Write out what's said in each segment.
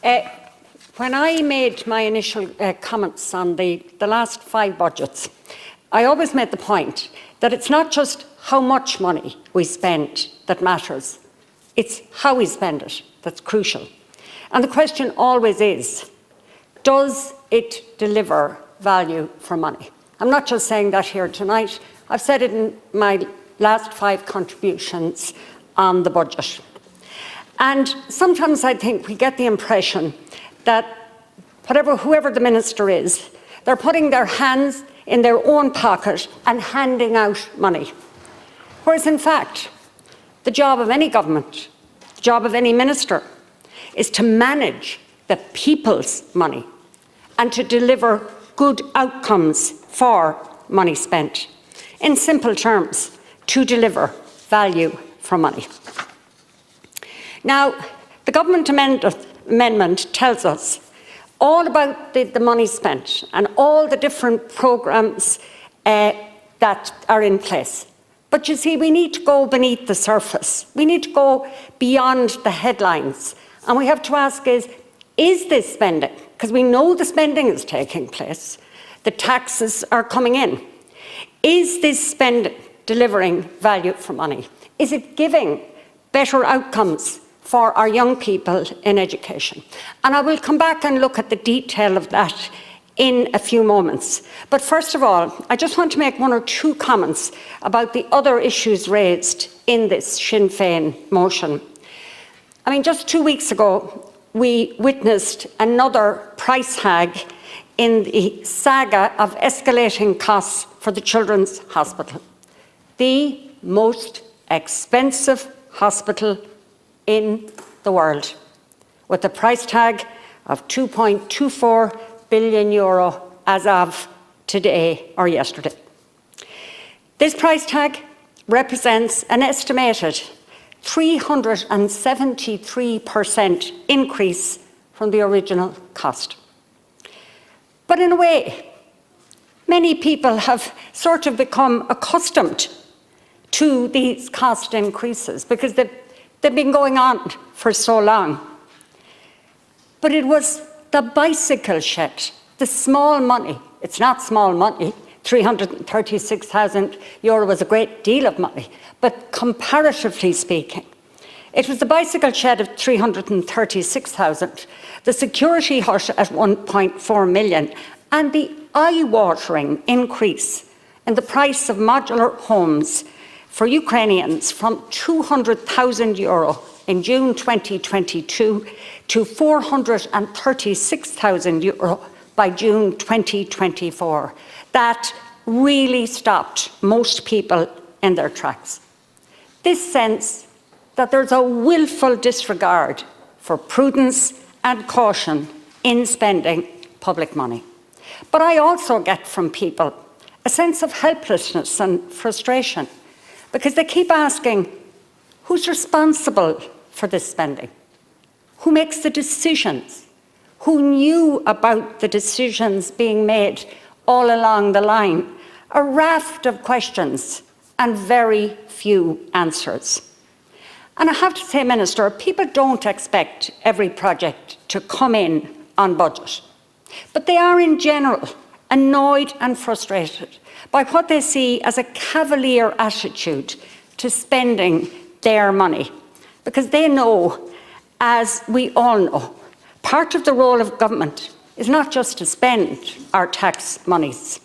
When I made my initial comments on the last 5 budgets, I always made the point that it's not just how much money we spend that matters, it's how we spend it that's crucial. And the question always is, does it deliver value for money? I'm not just saying that here tonight, I've said it in my last 5 contributions on the budget. And sometimes I think we get the impression that whoever the minister is, they're putting their hands in their own pocket and handing out money. Whereas in fact, the job of any government, the job of any minister, is to manage the people's money and to deliver good outcomes for money spent. In simple terms, to deliver value for money. Now, the government amendment tells us all about the money spent and all the different programmes that are in place. But you see, we need to go beneath the surface. We need to go beyond the headlines. And we have to ask is this spending? Because we know the spending is taking place. The taxes are coming in. Is this spending delivering value for money? Is it giving better outcomes for our young people in education? And I will come back and look at the detail of that in a few moments. But first of all, I just want to make 1 or 2 comments about the other issues raised in this Sinn Féin motion. I mean, just 2 weeks ago, we witnessed another price tag in the saga of escalating costs for the Children's Hospital, the most expensive hospital in the world, with a price tag of €2.24 billion as of today or yesterday. This price tag represents an estimated 373% increase from the original cost. But in a way, many people have sort of become accustomed to these cost increases because they've been going on for so long. But it was the bicycle shed, the small money. It's not small money. €336,000 was a great deal of money. But comparatively speaking, it was the bicycle shed of $336,000, the security hut at $1.4 million, and the eye-watering increase in the price of modular homes for Ukrainians from €200,000 in June 2022 to €436,000 by June 2024. That really stopped most people in their tracks. This sense that there's a willful disregard for prudence and caution in spending public money. But I also get from people a sense of helplessness and frustration because they keep asking, who's responsible for this spending? Who makes the decisions? Who knew about the decisions being made all along the line? A raft of questions and very few answers. And I have to say, Minister, people don't expect every project to come in on budget. But they are in general annoyed and frustrated by what they see as a cavalier attitude to spending their money. Because they know, as we all know, part of the role of government is not just to spend our tax monies.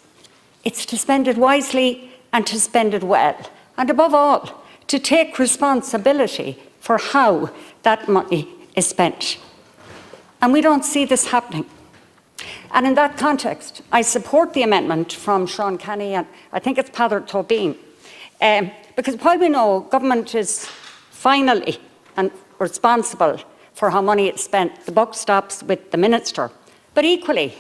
It's to spend it wisely and to spend it well. And above all, to take responsibility for how that money is spent. And we don't see this happening. And in that context, I support the amendment from Sean Kenny and I think it's Peadar Tóibín. Because while we know government is finally and responsible for how money is spent, the buck stops with the minister. But equally,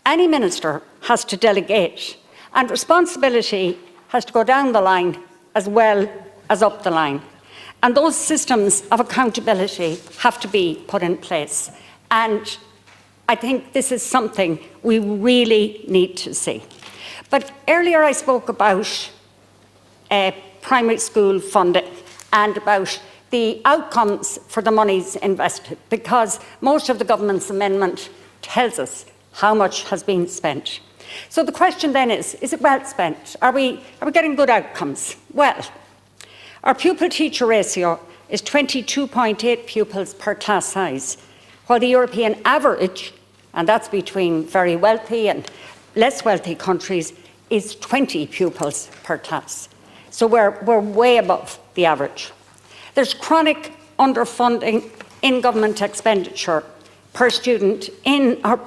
any minister has to delegate and responsibility has to go down the line as well as up the line. And those systems of accountability have to be put in place. And I think this is something we really need to see. But earlier I spoke about primary school funding and about the outcomes for the monies invested, because most of the government's amendment tells us how much has been spent. So the question then is it well spent? Are we getting good outcomes? Well, our pupil-teacher ratio is 22.8 pupils per class size, while the European average, and that's between very wealthy and less wealthy countries, is 20 pupils per class. So we're way above the average. There's chronic underfunding in government expenditure per student in our,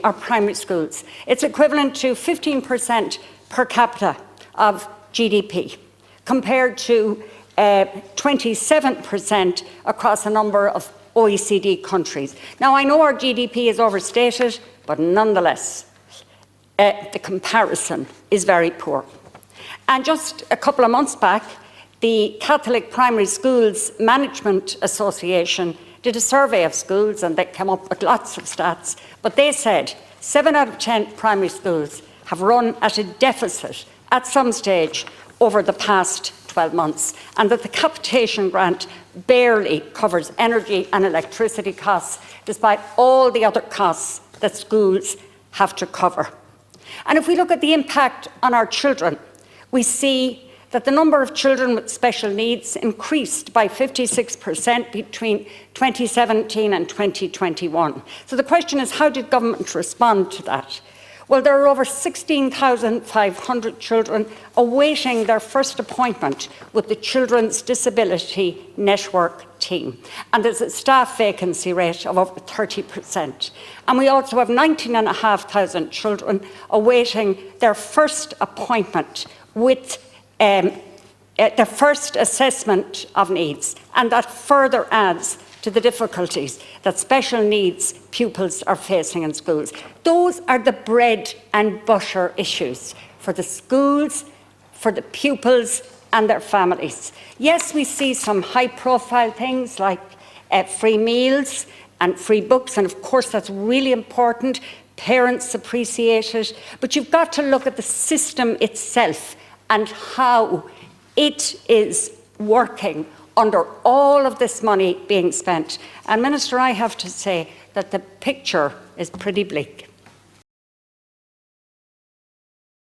our primary schools. It's equivalent to 15% per capita of GDP, compared to 27% across a number of OECD countries. Now, I know our GDP is overstated, but nonetheless, the comparison is very poor. And just a couple of months back, the Catholic Primary Schools Management Association did a survey of schools, and they came up with lots of stats, but they said 7 out of 10 primary schools have run at a deficit at some stage over the past 12 months, and that the capitation grant barely covers energy and electricity costs, despite all the other costs that schools have to cover. And if we look at the impact on our children, we see that the number of children with special needs increased by 56% between 2017 and 2021. So the question is, how did government respond to that? Well, there are over 16,500 children awaiting their first appointment with the Children's Disability Network team, and there's a staff vacancy rate of over 30%. And we also have 19,500 children awaiting their first appointment with the first assessment of needs, and that further adds to the difficulties that special needs pupils are facing in schools. Those are the bread and butter issues for the schools, for the pupils and their families. Yes, we see some high-profile things like free meals and free books, and of course that's really important. Parents appreciate it, but you've got to look at the system itself and how it is working under all of this money being spent. And Minister, I have to say that the picture is pretty bleak.